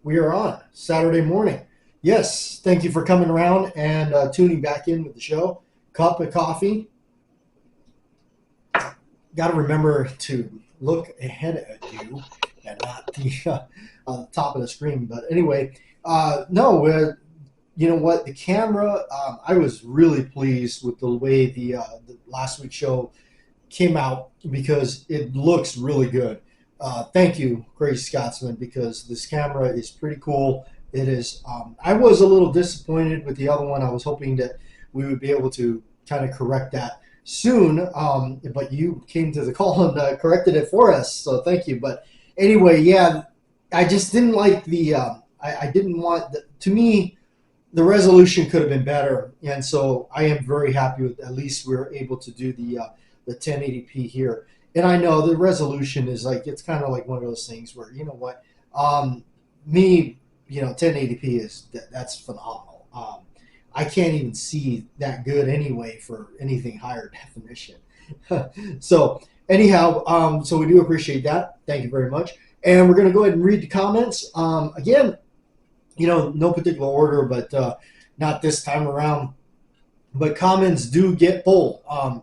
We are on Saturday morning. Yes, thank you for coming around and tuning back in with the show. Cup of coffee. Got to remember to look ahead at you and not on the top of the screen. But anyway, no, you know what? The camera, I was really pleased with the way the last week's show came out because it looks really good. Thank you, Crazy Scotsman, because this camera is pretty cool. It is. I was a little disappointed with the other one. I was hoping that we would be able to kind of correct that soon, but you came to the call and corrected it for us, so thank you. But anyway, yeah, I just didn't like the. I didn't want to me. The resolution could have been better, and so I am very happy with at least we were able to do the 1080p here. And I know the resolution is like, it's kind of like one of those things where, you know what, 1080p that's phenomenal. I can't even see that good anyway for anything higher definition. So anyhow, so we do appreciate that. Thank you very much. And we're going to go ahead and read the comments. Again, no particular order, but not this time around. But comments do get pulled.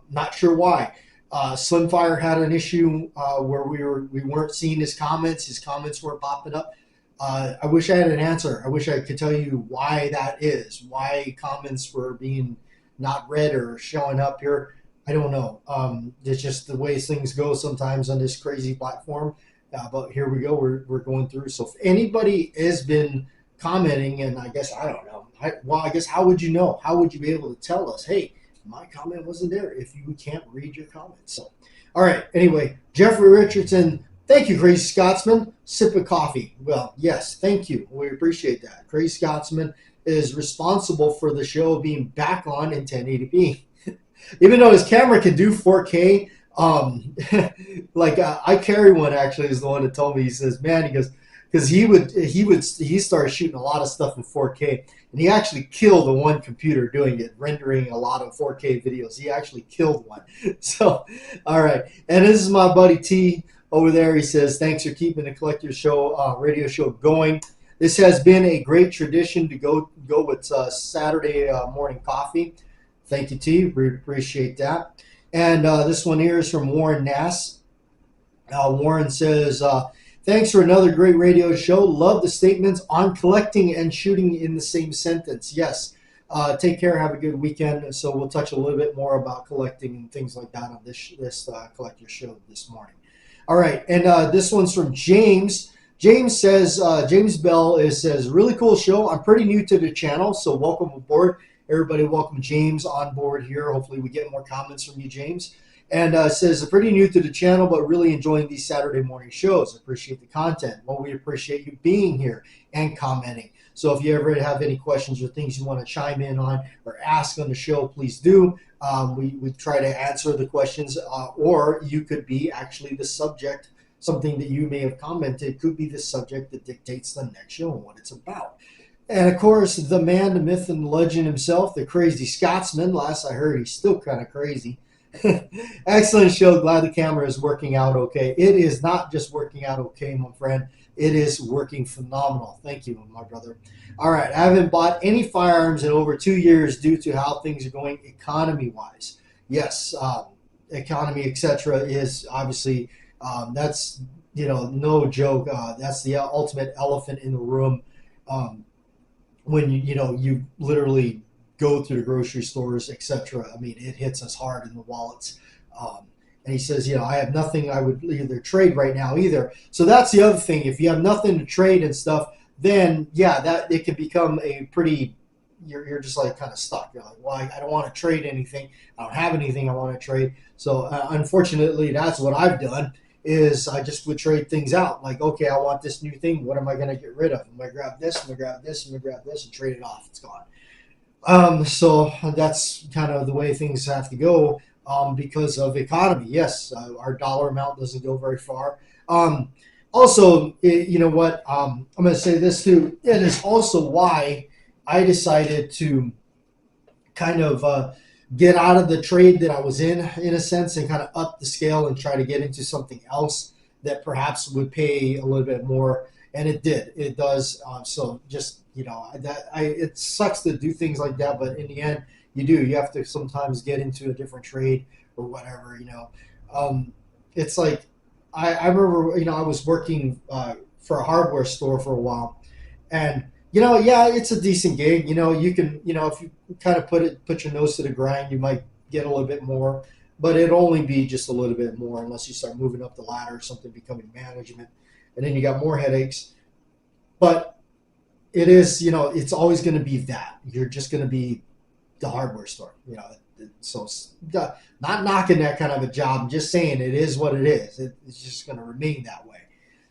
Not sure why. Slimfire had an issue where we weren't seeing his comments. His comments weren't popping up. I wish I had an answer. I wish I could tell you why that is. Why comments were being not read or showing up here. I don't know. It's just the way things go sometimes on this crazy platform. But here we go. We're going through. So if anybody has been commenting, and I guess I don't know. I guess how would you know? How would you be able to tell us, hey, my comment wasn't there if you can't read your comments? So, all right. Anyway, Jeffrey Richardson, thank you, Crazy Scotsman. Sip of coffee. Well, yes, thank you. We appreciate that. Crazy Scotsman is responsible for the show being back on in 1080p. Even though his camera can do 4K, I carry one actually is the one that told me. He says, man, he goes, because he started shooting a lot of stuff in 4K, and he actually killed the one computer doing it, rendering a lot of 4K videos. He actually killed one. So, all right. And this is my buddy T over there. He says, thanks for keeping the Collector's Show radio show going. This has been a great tradition to go with Saturday morning coffee. Thank you, T. We appreciate that. And this one here is from Warren Nass. Warren says, thanks for another great radio show. Love the statements on collecting and shooting in the same sentence. Yes. Take care. Have a good weekend. So we'll touch a little bit more about collecting and things like that on this Collector Show this morning. All right. And this one's from James. James says, James Bell says, really cool show. I'm pretty new to the channel, so welcome aboard. Everybody welcome James on board here. Hopefully we get more comments from you, James. And says, pretty new to the channel, but really enjoying these Saturday morning shows. Appreciate the content. Well, we appreciate you being here and commenting. So if you ever have any questions or things you want to chime in on or ask on the show, please do. We try to answer the questions, or you could be actually the subject. Something that you may have commented could be the subject that dictates the next show and what it's about. And, of course, the man, the myth, and the legend himself, the Crazy Scotsman. Last I heard, he's still kind of crazy. Excellent show. Glad the camera is working out okay. It is not just working out okay, my friend. It is working phenomenal. Thank you, my brother. All right. I haven't bought any firearms in over 2 years due to how things are going economy-wise. Yes, economy, etc. is obviously that's, no joke. That's the ultimate elephant in the room. When you literally go through the grocery stores, etc. I mean, it hits us hard in the wallets. And he says, I have nothing I would either trade right now either. So that's the other thing. If you have nothing to trade and stuff, then yeah, that it can become a pretty. You're just like kind of stuck. You're like, well, I don't want to trade anything. I don't have anything I want to trade. So unfortunately, that's what I've done. Is I just would trade things out. Like, okay, I want this new thing. What am I going to get rid of? I'm going to grab this, I'm going to grab this, I'm going to grab this, and trade it off. It's gone. So that's kind of the way things have to go because of economy. Yes, our dollar amount doesn't go very far. Also, you know what? I'm going to say this too. It is also why I decided to kind of get out of the trade that I was in a sense, and kind of up the scale and try to get into something else that perhaps would pay a little bit more and it did. It does. So just it sucks to do things like that, but in the end, you do. You have to sometimes get into a different trade or whatever. It's like I remember. I was working for a hardware store for a while, and yeah, it's a decent gig. You can if you kind of put your nose to the grind, you might get a little bit more, but it'd only be just a little bit more unless you start moving up the ladder or something, becoming management, and then you got more headaches. But it is, it's always going to be that. You're just going to be the hardware store, So not knocking that kind of a job. I'm just saying it is what it is. It's just going to remain that way.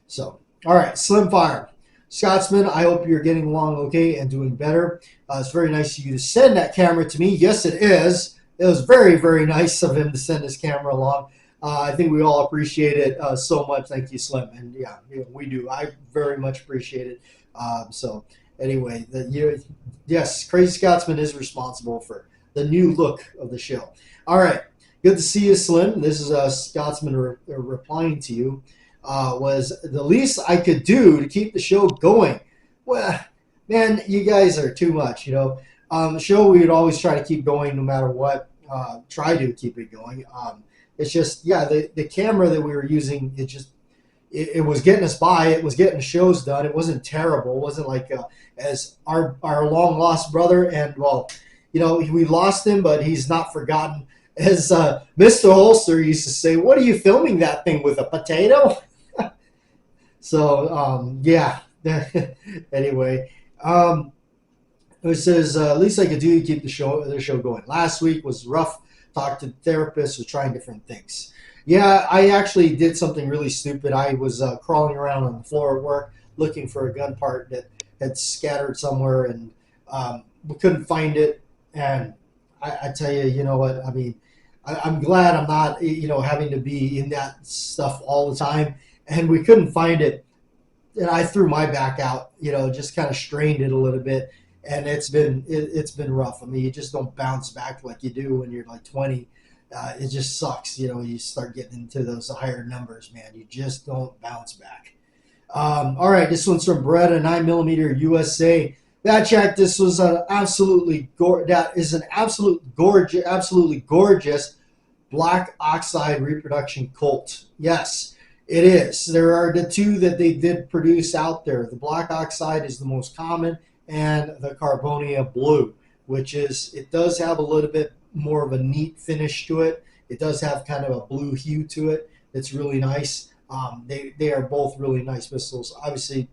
So, all right, Slim Fire. Scotsman, I hope you're getting along okay and doing better. It's very nice of you to send that camera to me. Yes, it is. It was very, very nice of him to send this camera along. I think we all appreciate it so much. Thank you, Slim. And yeah, we do. I very much appreciate it. So anyway, yes, Crazy Scotsman is responsible for the new look of the show. All right. Good to see you, Slim. This is Scotsman replying to you. Was the least I could do to keep the show going. Well, man, you guys are too much, the show we would always try to keep going no matter what, try to keep it going. It's just, yeah, the camera that we were using, it was getting us by. It was getting the shows done. It wasn't terrible. It wasn't like as our long lost brother, and well, we lost him, but he's not forgotten. As Mr. Holster used to say, what are you filming that thing with, a potato? So, yeah. Anyway, it says, at least I could do to keep the show going. Last week was rough. Talked to therapists, was trying different things. Yeah, I actually did something really stupid. I was crawling around on the floor at work looking for a gun part that had scattered somewhere, and we couldn't find it. And I tell you, you know what? I mean, I'm glad I'm not, having to be in that stuff all the time. And we couldn't find it. And I threw my back out, just kind of strained it a little bit. And it's been rough. I mean, you just don't bounce back like you do when you're like 20. It just sucks. You start getting into those higher numbers, man. You just don't bounce back. All right, this one's from Beretta 9mm USA. That check. This was an absolutely absolutely gorgeous black oxide reproduction Colt. Yes, it is. There are the two that they did produce out there. The black oxide is the most common, and the Carbonia blue, it does have a little bit more of a neat finish to it. It does have kind of a blue hue to it. It's really nice. They are both really nice pistols. Obviously,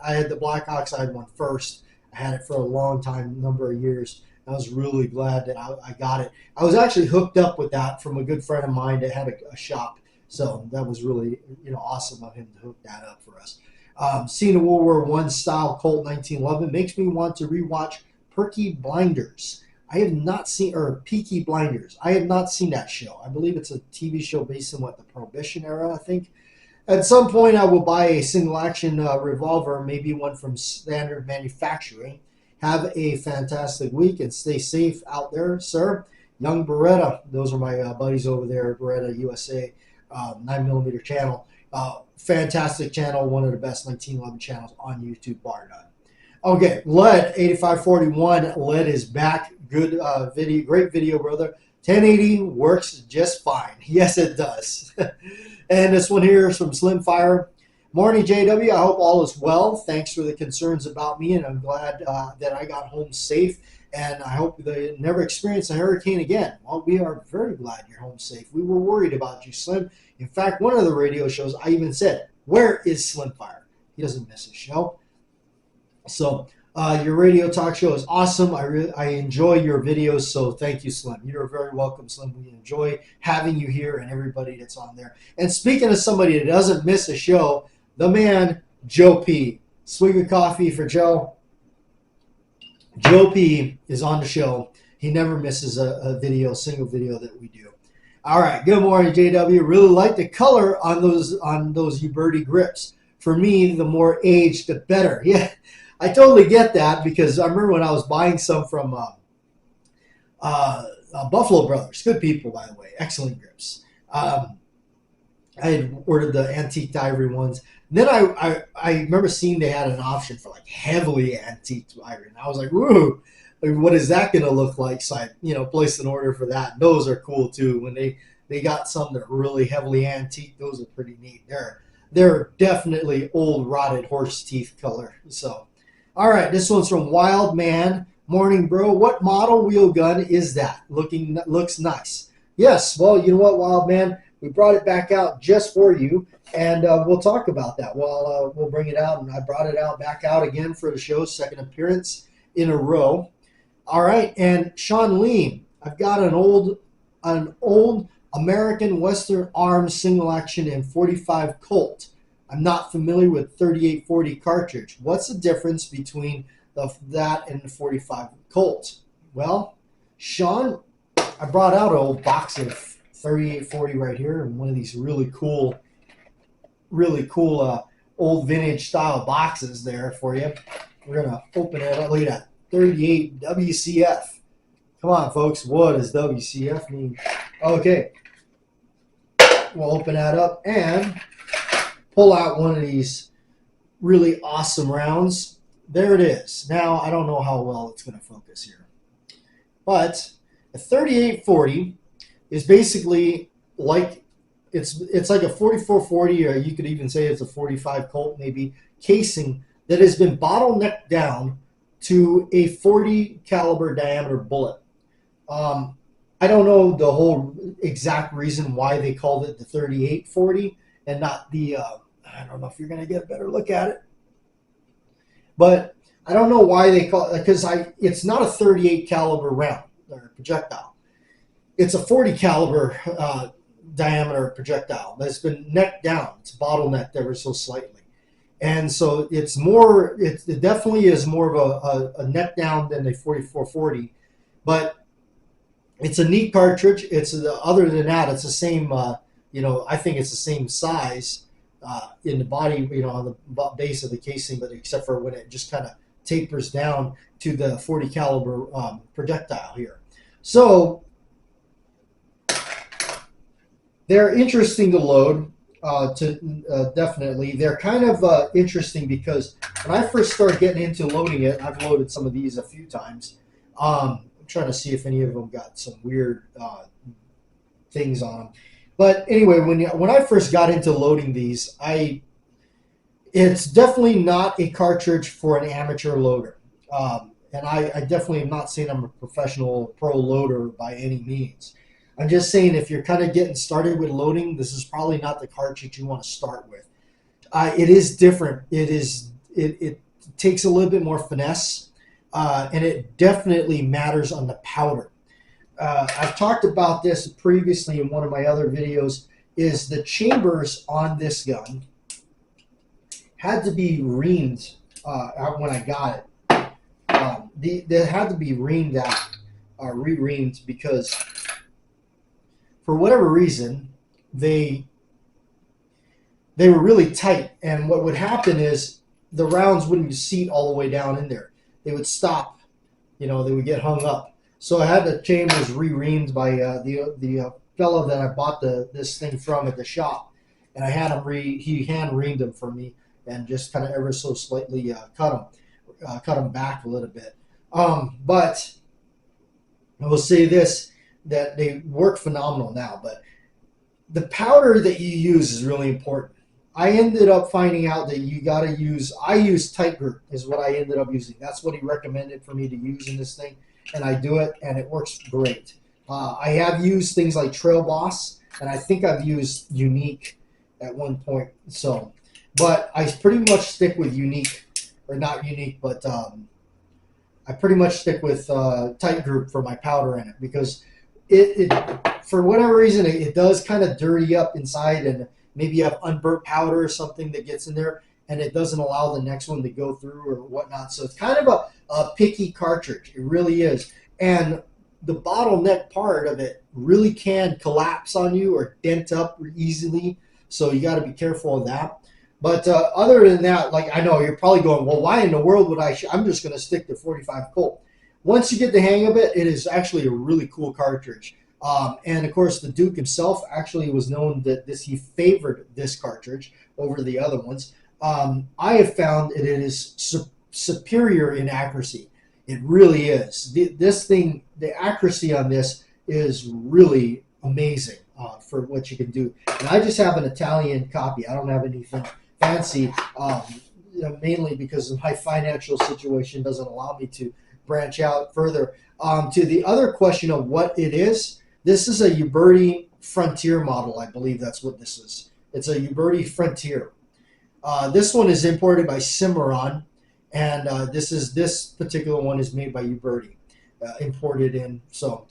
I had the black oxide one first. I had it for a long time, number of years. I was really glad that I got it. I was actually hooked up with that from a good friend of mine that had a shop. So that was really, awesome of him to hook that up for us. Seeing a World War I style Colt 1911 makes me want to rewatch Peaky Blinders. I have not seen, or Peaky Blinders. I have not seen that show. I believe it's a TV show based in the Prohibition era, I think. At some point, I will buy a single-action revolver, maybe one from Standard Manufacturing. Have a fantastic week and stay safe out there, sir. Young Beretta. Those are my buddies over there, Beretta USA, 9mm channel. Fantastic channel, one of the best 1911 channels on YouTube, bar none. Okay, Lead 8541. Lead is back. Good video, great video, brother. 1080 works just fine. Yes, it does. And this one here is from Slim Fire. Morning, JW. I hope all is well. Thanks for the concerns about me, and I'm glad that I got home safe. And I hope they never experience a hurricane again. Well, we are very glad you're home safe. We were worried about you, Slim. In fact, one of the radio shows, I even said, where is Slim Fire? He doesn't miss a show. So your radio talk show is awesome. I enjoy your videos, so thank you, Slim. You're very welcome, Slim. We enjoy having you here and everybody that's on there. And speaking of somebody that doesn't miss a show, the man, Joe P. Swig of coffee for Joe. Joe P. is on the show. He never misses a single video that we do. All right, good morning, JW. Really like the color on those Uberti grips. For me, the more aged, the better. Yeah, I totally get that because I remember when I was buying some from Buffalo Brothers. Good people, by the way. Excellent grips. I had ordered the antique ivory ones. Then I remember seeing they had an option for like heavily antique ivory, and I was like, "Woo! Like, what is that going to look like?" So I, placed an order for that. Those are cool too. When they got some that are really heavily antique, those are pretty neat. They're definitely old rotted horse teeth color. So, all right, this one's from Wild Man. Morning, bro. What model wheel gun is that? Looks nice. Yes. Well, you know what, Wild Man. We brought it back out just for you, and we'll talk about that. We'll bring it out, and I brought it back out again for the show's second appearance in a row. All right, and Sean Lean, I've got an old American Western Arms single action and 45 Colt. I'm not familiar with 3840 cartridge. What's the difference between that and the 45 Colt? Well, Sean, I brought out an old box of 3840 right here, and one of these really cool old vintage style boxes there for you. We're gonna open it up. Look at that, 38 WCF. Come on, folks, what does WCF mean? Okay, we'll open that up and pull out one of these really awesome rounds. There it is. Now I don't know how well it's gonna focus here, but a 3840 is basically like it's like a 4440, or you could even say it's a 45 Colt maybe, casing that has been bottlenecked down to a 40 caliber diameter bullet. I don't know the whole exact reason why they called it the 3840 and not the I don't know if you're going to get a better look at it, but I don't know why they call it, because it's not a 38 caliber round or projectile. It's a 40 caliber diameter projectile that's been necked down. It's bottlenecked ever so slightly. And so it definitely is more of a neck down than a 4440. But it's a neat cartridge. Other than that, it's the same, I think it's the same size in the body, on the base of the casing, but except for when it just kind of tapers down to the 40 caliber projectile here. So they're interesting to load, definitely. They're kind of interesting because when I first started getting into loading it, I've loaded some of these a few times. I'm trying to see if any of them got some weird things on them. But anyway, when I first got into loading these, it's definitely not a cartridge for an amateur loader. And I definitely am not saying I'm a professional pro loader by any means. I'm just saying if you're kind of getting started with loading, this is probably not the cartridge you want to start with. It is different. It takes a little bit more finesse, and it definitely matters on the powder. I've talked about this previously in one of my other videos, is the chambers on this gun had to be reamed when I got it. They had to be reamed out, re-reamed, because for whatever reason, they were really tight, and what would happen is the rounds wouldn't seat all the way down in there. They would stop, they would get hung up. So I had the chambers re-reamed by the fellow that I bought this thing from at the shop, and I had him he hand reamed them for me and just kind of ever so slightly cut them back a little bit. But I will say this, that they work phenomenal now, but the powder that you use is really important. I ended up finding out that I use Tight Group is what I ended up using. That's what he recommended for me to use in this thing, and I do it, and it works great. I have used things like Trail Boss, and I think I've used Unique at one point. So, but I pretty much stick with Unique, or not Unique, but I pretty much stick with Tight Group for my powder in it, because it for whatever reason it does kind of dirty up inside, and maybe you have unburnt powder or something that gets in there, and it doesn't allow the next one to go through or whatnot. So it's kind of a picky cartridge. It really is. And the bottleneck part of it really can collapse on you or dent up easily. So you got to be careful of that. But other than that, like, I know you're probably going, well, why in the world would I'm just going to stick to 45 Colt. Once you get the hang of it, it is actually a really cool cartridge. And of course, the Duke himself actually was known that he favored this cartridge over the other ones. I have found that it is superior in accuracy. It really is. This thing, the accuracy on this is really amazing for what you can do. And I just have an Italian copy. I don't have anything fancy, mainly because my financial situation doesn't allow me to branch out further. To the other question of what it is, this is a Uberti Frontier model. I believe that's what this is. It's a Uberti Frontier. This one is imported by Cimarron, and this particular one is made by Uberti, imported in. So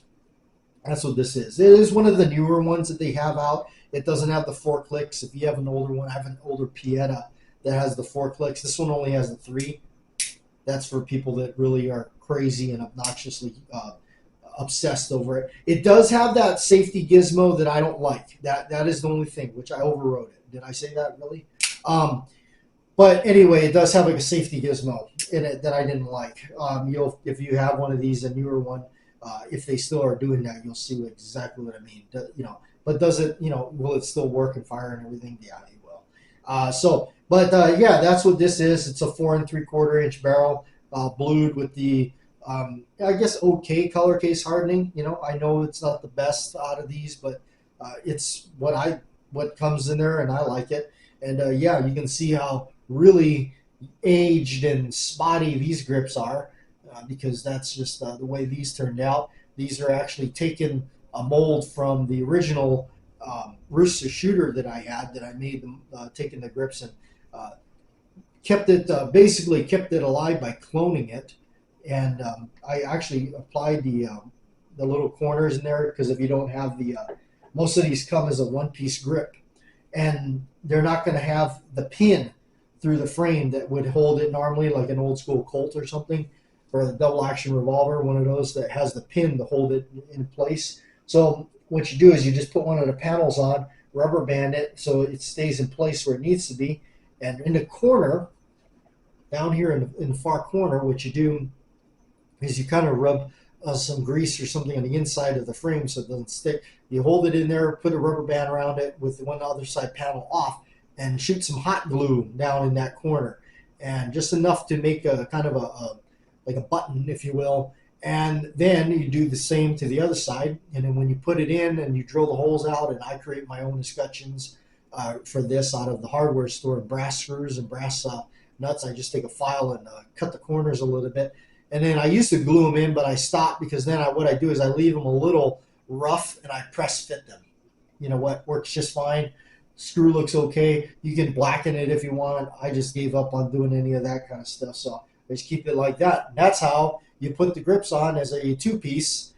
that's what this is. It is one of the newer ones that they have out. It doesn't have the 4 clicks. If you have an older one, I have an older Pieta that has the 4 clicks. This one only has the 3. That's for people that really are crazy and obnoxiously obsessed over it. It does have that safety gizmo that I don't like. That is the only thing, which I overrode it. Did I say that really? But anyway, it does have like a safety gizmo in it that I didn't like. If you have one of these, a newer one, if they still are doing that, you'll see exactly what I mean. But does it? Will it still work and fire and everything? Yeah, it will. Yeah, that's what this is. It's a 4 3/4 inch barrel, blued with the I guess okay color case hardening. I know it's not the best out of these, but it's what comes in there, and I like it. And yeah, you can see how really aged and spotty these grips are, because that's just the way these turned out. These are actually taking a mold from the original Rooster shooter that I had, that I made them, taking the grips and basically kept it alive by cloning it. And I actually applied the little corners in there, because if you don't have most of these come as a one-piece grip, and they're not going to have the pin through the frame that would hold it normally, like an old school Colt or something, or a double action revolver, one of those that has the pin to hold it in place. So what you do is you just put one of the panels on, rubber band it so it stays in place where it needs to be, and in the corner, down here in the far corner, what you do is you kind of rub some grease or something on the inside of the frame so it doesn't stick. You hold it in there, put a rubber band around it with the one other side panel off, and shoot some hot glue down in that corner, and just enough to make a kind of like a button, if you will. And then you do the same to the other side, and then when you put it in and you drill the holes out, and I create my own escutcheons for this out of the hardware store, brass screws and brass nuts. I just take a file and cut the corners a little bit. And then I used to glue them in, but I stopped, because then what I do is I leave them a little rough and I press fit them. You know what? Works just fine. Screw looks okay. You can blacken it if you want. I just gave up on doing any of that kind of stuff, so I just keep it like that. And that's how you put the grips on as a 2-piece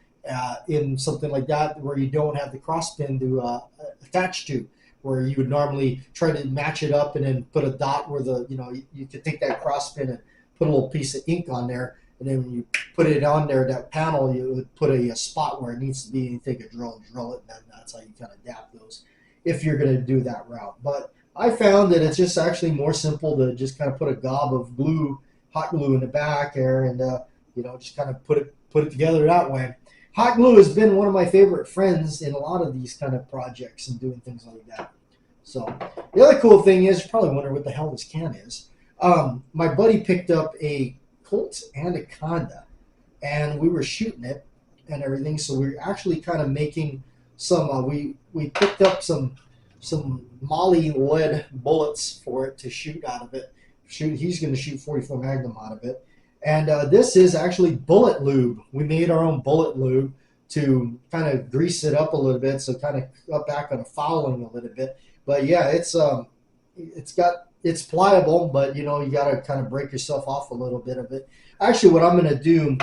in something like that, where you don't have the cross pin to attach to, where you would normally try to match it up and then put a dot where you could take that cross pin and put a little piece of ink on there. And then when you put it on there, that panel, you would put a spot where it needs to be, and you take a drill and drill it, and then that's how you kind of adapt those if you're going to do that route. But I found that it's just actually more simple to just kind of put a gob of glue, hot glue in the back there, and just kind of put it together that way. Hot glue has been one of my favorite friends in a lot of these kind of projects and doing things like that. So the other cool thing is, you probably wonder what the hell this can is. My buddy picked up a Colt Anaconda, and we were shooting it and everything. So we were actually kind of making some. We picked up some Molly lead bullets for it to shoot out of it. He's going to shoot 44 Magnum out of it, and this is actually bullet lube. We made our own bullet lube to kind of grease it up a little bit, so kind of cut back on the fouling a little bit. But yeah, it's pliable, but you got to kind of break yourself off a little bit of it. Actually, what I'm going to do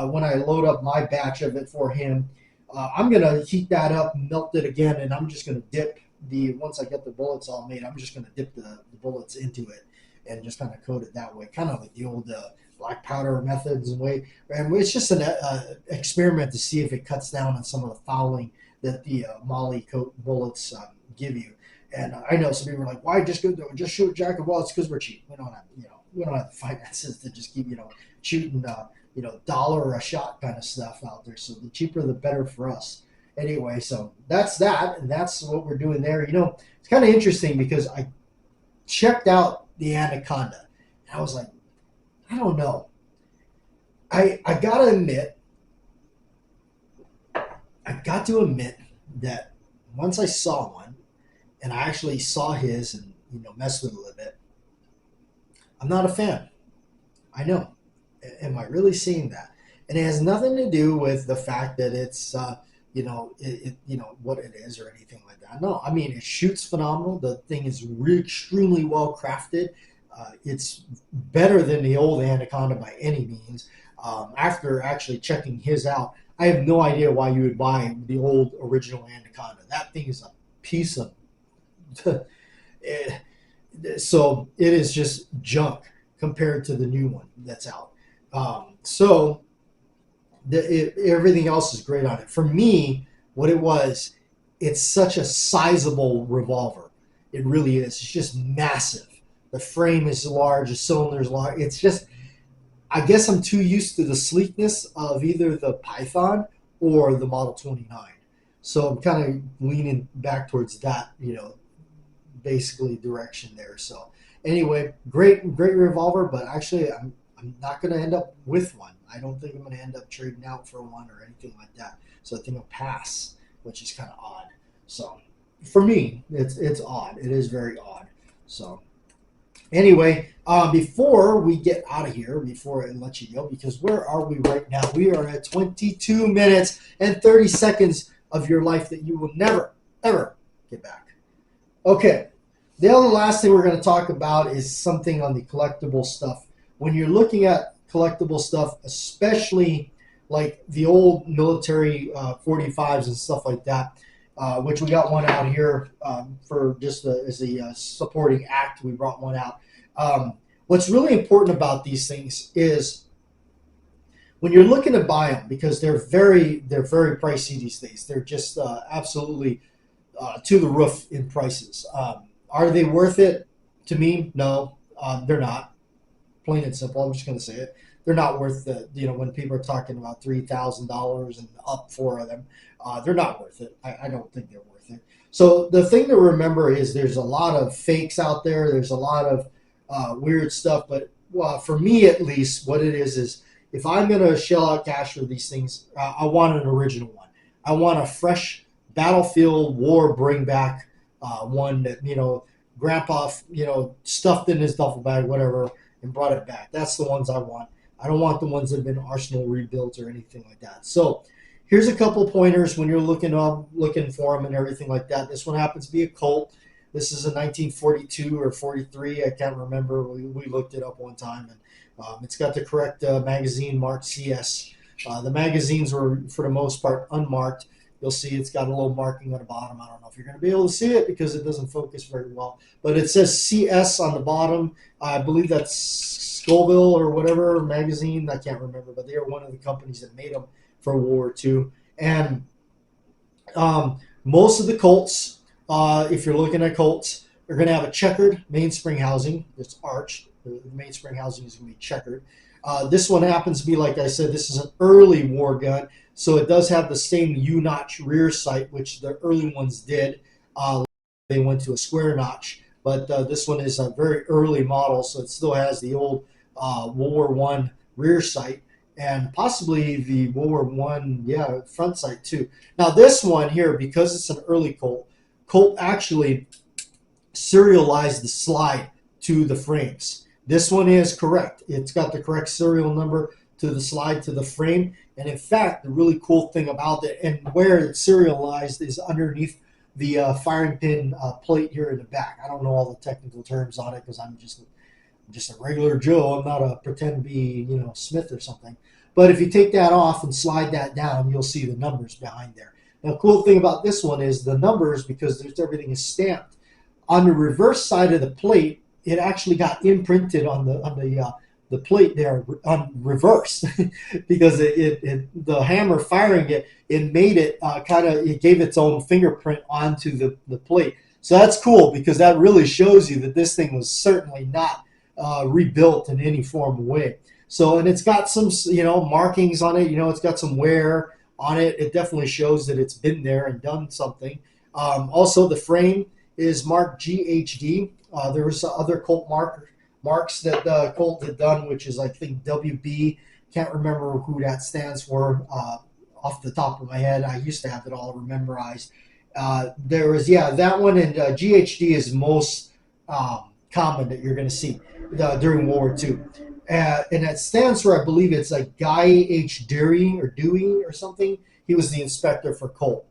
when I load up my batch of it for him, I'm going to heat that up, melt it again, and I'm just going to dip once I get the bullets all made, I'm just going to dip the bullets into it and just kind of coat it that way, kind of like the old black powder methods and way. And it's just an experiment to see if it cuts down on some of the fouling that the Molly coat bullets give you. And I know some people are like, "Why just shoot Jack of all?" It's because we're cheap. We don't have the finances to just keep shooting $1 a shot kind of stuff out there. So the cheaper the better for us. Anyway, so that's that, and that's what we're doing there. You know, it's kind of interesting because I checked out the Anaconda, and I was like, I don't know. I got to admit that once I saw one, and I actually saw his, and messed with it a little bit. I'm not a fan. I know. Am I really seeing that? And it has nothing to do with the fact that it's what it is or anything like that. No, I mean it shoots phenomenal. The thing is extremely well crafted. It's better than the old Anaconda by any means. After actually checking his out, I have no idea why you would buy the old original Anaconda. That thing is a piece of so it is just junk compared to the new one that's out. Everything else is great on it. For me, what it was, it's such a sizable revolver. It really is. It's just massive. The frame is large. The cylinder is large. It's just, I guess I'm too used to the sleekness of either the Python or the Model 29. So I'm kind of leaning back towards that, basically direction there. So anyway, great revolver, but actually I'm not going to end up with one. I don't think I'm going to end up trading out for one or anything like that. So I think I'll pass, which is kind of odd. So for me, it's odd. It is very odd. So anyway, before we get out of here, before I let you go, because where are we right now? We are at 22 minutes and 30 seconds of your life that you will never, ever get back. Okay. The other last thing we're going to talk about is something on the collectible stuff. When you're looking at collectible stuff, especially like the old military 45s and stuff like that, which we got one out here for just as a supporting act. We brought one out. What's really important about these things is when you're looking to buy them, because they're very pricey these days. They're just absolutely to the roof in prices. Are they worth it? To me, no, they're not. Plain and simple. I'm just going to say it. They're not worth the, when people are talking about $3,000 and up for them, they're not worth it. I don't think they're worth it. So the thing to remember is there's a lot of fakes out there. There's a lot of weird stuff. But for me, at least, what it is if I'm going to shell out cash for these things, I want an original one. I want a fresh battlefield war bring back one that, grandpa, stuffed in his duffel bag, whatever, and brought it back. That's the ones I want. I don't want the ones that have been arsenal rebuilt or anything like that. So here's a couple pointers when you're looking for them and everything like that. This one happens to be a Colt. This is a 1942 or 43. I can't remember. We looked it up one time, and it's got the correct magazine marked CS. The magazines were, for the most part, unmarked. You'll see it's got a little marking on the bottom. I don't know if you're going to be able to see it because it doesn't focus very well. But it says CS on the bottom. I believe that's Scoville or whatever magazine. I can't remember, but they are one of the companies that made them for World War II. And most of the Colts, if you're looking at Colts, are going to have a checkered mainspring housing. It's arched. The mainspring housing is going to be checkered. This one happens to be, like I said, this is an early war gun. So it does have the same U-notch rear sight, which the early ones did. They went to a square notch, but this one is a very early model, so it still has the old World War I rear sight and possibly the World War I, front sight too. Now this one here, because it's an early Colt actually serialized the slide to the frames. This one is correct. It's got the correct serial number to the slide to the frame. And in fact, the really cool thing about it and where it's serialized is underneath the firing pin plate here in the back. I don't know all the technical terms on it because I'm just a regular Joe. I'm not a pretend to be, Smith or something. But if you take that off and slide that down, you'll see the numbers behind there. Now, the cool thing about this one is the numbers, because everything is stamped. On the reverse side of the plate, it actually got imprinted on the plate there on reverse because the hammer firing it made it it gave its own fingerprint onto the plate. So that's cool because that really shows you that this thing was certainly not rebuilt in any form of way. So, and it's got some, markings on it. It's got some wear on it. It definitely shows that it's been there and done something. Also, the frame is marked GHD. There was other Colt marks that Colt had done, which is I think WB. Can't remember who that stands for off the top of my head. I used to have it all memorized. There was, yeah, that one, and GHD is most common that you're going to see during World War II. And it stands for, I believe it's like Guy H. Dewey or something. He was the inspector for Colt.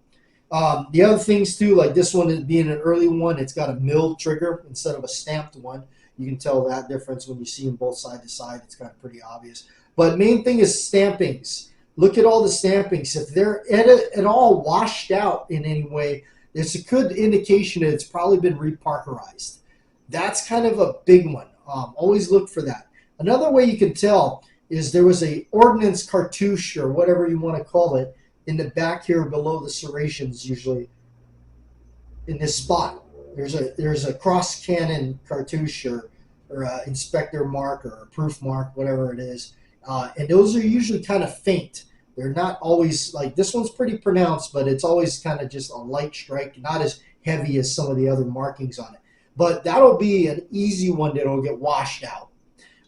The other things too, like this one being an early one, it's got a milled trigger instead of a stamped one. You can tell that difference when you see them both side to side. It's kind of pretty obvious. But main thing is stampings. Look at all the stampings. If they're at all washed out in any way, it's a good indication that it's probably been reparkerized. That's kind of a big one. Always look for that. Another way you can tell is there was a ordnance cartouche or whatever you want to call it in the back here below the serrations, usually in this spot. There's a cross cannon cartouche or inspector mark or a proof mark, whatever it is. And those are usually kind of faint. They're not always, like this one's pretty pronounced, but it's always kind of just a light strike, not as heavy as some of the other markings on it. But that'll be an easy one that'll get washed out.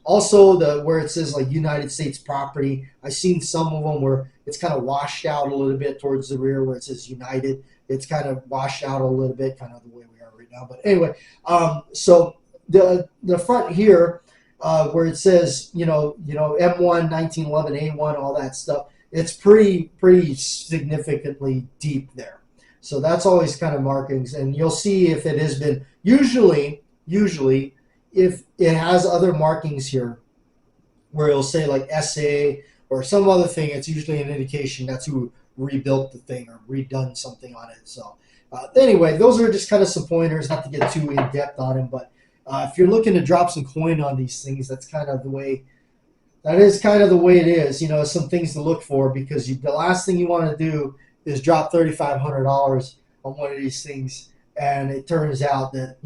Also, where it says like United States property, I've seen some of them where it's kind of washed out a little bit towards the rear where it says United. It's kind of washed out a little bit, kind of the way we are right now. But anyway, so the front here, where it says M1 1911 A1, all that stuff, it's pretty significantly deep there. So that's always kind of markings, and you'll see if it has been usually if it has other markings here where it'll say like SA or some other thing, it's usually an indication that's who rebuilt the thing or redone something on it. So anyway, those are just kind of some pointers, not to get too in depth on them, but if you're looking to drop some coin on these things, that is kind of the way it is. Some things to look for, because the last thing you want to do is drop $3,500 on one of these things, and it turns out that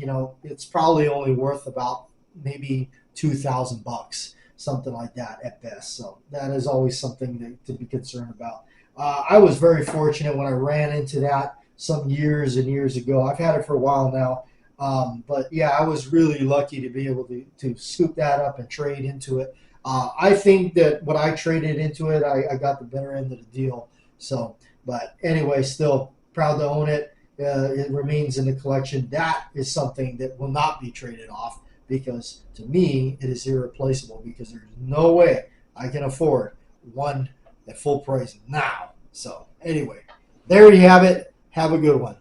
it's probably only worth about maybe $2,000, something like that at best. So that is always something to be concerned about. I was very fortunate when I ran into that some years and years ago. I've had it for a while now. But yeah, I was really lucky to be able to scoop that up and trade into it. I think that when I traded into it, I got the better end of the deal. So, but anyway, still proud to own it. It remains in the collection. That is something that will not be traded off, because to me, it is irreplaceable, because there's no way I can afford one at full price now. So anyway, there you have it. Have a good one.